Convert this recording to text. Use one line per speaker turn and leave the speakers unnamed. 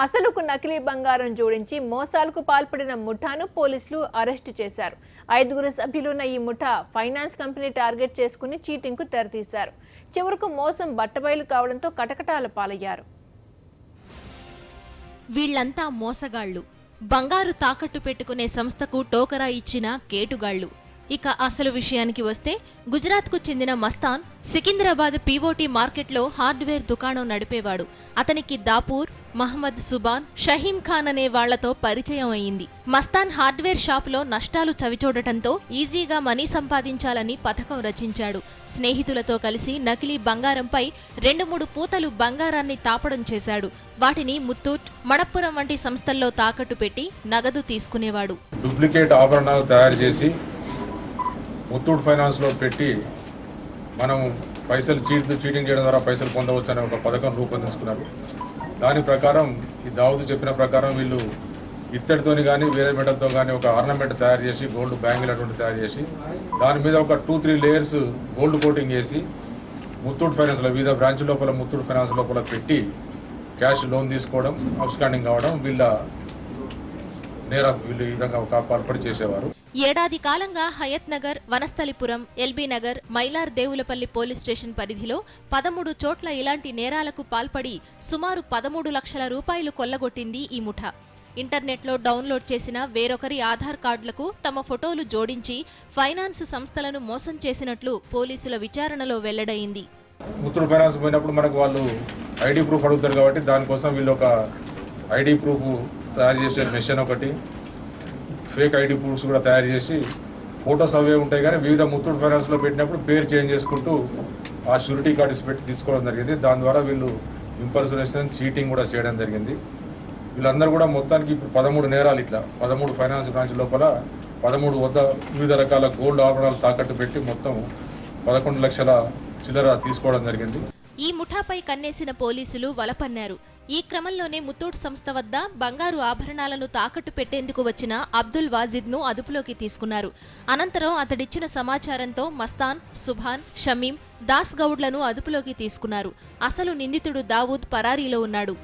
అసలుకు నకిలీ బంగారం జోడించి మోసాలకు పాల్పడిన ముఠాను పోలీసులు అరెస్టు చేశారు. 5 సభ్యులున్న ఈ ముఠా ఫైనాన్స్ కంపెనీ టార్గెట్ చేసుకుని చీటింగ్ కు తెరతీశారు. చివరకు మోసం బట్టబయలు కావడంతో కటకటాల పాలయ్యారు.
వీళ్లంతా మోసగాళ్లు. బంగారు తాకట్టు పెట్టుకునే సంస్థకు టోకరా ఇచ్చిన కేటుగాళ్లు. ఇక అసలు విషయానికి వస్తే గుజరాత్కు చెందిన మస్తాన్ సికింద్రాబాద్ పీఓటీ మార్కెట్లో హార్డ్వేర్ దుకాణం నడిపేవాడు. అతనికి దాపూర్, మహమ్మద్ సుబాన్, షహీం ఖాన్ అనే వాళ్లతో పరిచయం అయింది. మస్తాన్ హార్డ్వేర్ షాపులో నష్టాలు చవిచూడటంతో ఈజీగా మనీ సంపాదించాలని పథకం రచించాడు. స్నేహితులతో కలిసి నకిలీ బంగారంపై 2-3 పూతలు బంగారాన్ని తాపడం చేశాడు. వాటిని ముత్తూట్, మణప్పురం వంటి సంస్థల్లో తాకట్టు పెట్టి నగదు తీసుకునేవాడు.
డూప్లికేట్ ఆభరణాలు తయారు చేసి ముత్తూట్ ఫైనాన్స్ లో పెట్టి మనం పైసలు చీటింగ్ చేయడం ద్వారా పైసలు పొందవచ్చు అనే ఒక పథకం రూపొందించుకున్నారు. దాని ప్రకారం ఈ దావుద్ చెప్పిన ప్రకారం వీళ్ళు ఇత్తడితోని కానీ వేరే మెటల్తో కానీ ఒక ఆర్నమెంట్ తయారు చేసి గోల్డ్ బ్యాంగిల్ అటువంటి తయారు చేసి దాని మీద ఒక 2-3 లేయర్స్ గోల్డ్ కోటింగ్ చేసి ముత్తూట్ ఫైనాన్స్ లో వివిధ బ్రాంచ్ లోపల ముత్తూట్ ఫైనాన్స్ లోపల పెట్టి క్యాష్ లోన్ తీసుకోవడం, అవుట్స్టాండింగ్ కావడం వీళ్ళు ఈ విధంగా పాల్పడి చేసేవారు.
ఏడాది కాలంగా Hayathnagar, Vanasthalipuram, LB Nagar, Mailardevpally police station పరిధిలో 13 చోట్ల ఇలాంటి నేరాలకు పాల్పడి సుమారు 13 లక్షల రూపాయలు కొల్లగొట్టింది ఈ ముఠా. ఇంటర్నెట్లో డౌన్లోడ్ చేసిన వేరొకరి ఆధార్ కార్డులకు తమ ఫోటోలు జోడించి ఫైనాన్స్ సంస్థలను మోసం చేసినట్లు పోలీసుల విచారణలో వెల్లడైంది.
ముత్తూట్ ఫైనాన్స్ పోయినప్పుడు మనకు వాళ్ళు ఐడి ప్రూఫ్ అడుగుతారు కాబట్టి దానికోసం వీళ్ళు ఒక ఐడి ప్రూఫ్ తయారు చేసే మెషిన్ ఒకటి, ఫేక్ ఐడి ప్రూఫ్స్ కూడా తయారు చేసి ఫోటోస్ అవే ఉంటాయి కానీ వివిధ ముత్తూట్ ఫైనాన్స్ లో పెట్టినప్పుడు పేరు చేంజ్ చేసుకుంటూ ఆ షూరిటీ కార్డ్స్ పెట్టి తీసుకోవడం జరిగింది. దాని ద్వారా వీళ్ళు ఇంపర్సనేషన్, చీటింగ్ కూడా చేయడం జరిగింది. వీళ్ళందరూ కూడా మొత్తానికి ఇప్పుడు 13 నేరాలు, ఇట్లా 13 ఫైనాన్స్ బ్రాంచ్ లోపల 13 వద్ద వివిధ రకాల గోల్డ్ ఆభరణాలు తాకట్టు పెట్టి మొత్తం 11 లక్షల చిల్లర తీసుకోవడం జరిగింది.
ఈ ముఠాపై కన్నేసిన పోలీసులు వలపన్నారు. ఈ క్రమంలోనే ముత్తూట్ సంస్థ వద్ద బంగారు ఆభరణాలను తాకట్టు పెట్టేందుకు వచ్చిన అబ్దుల్ వాజిద్ ను అదుపులోకి తీసుకున్నారు. అనంతరం అతడిచ్చిన సమాచారంతో మస్తాన్, సుభాన్, షమీం, దాస్ గౌడ్లను అదుపులోకి తీసుకున్నారు. అసలు నిందితుడు దావూద్ పరారీలో ఉన్నాడు.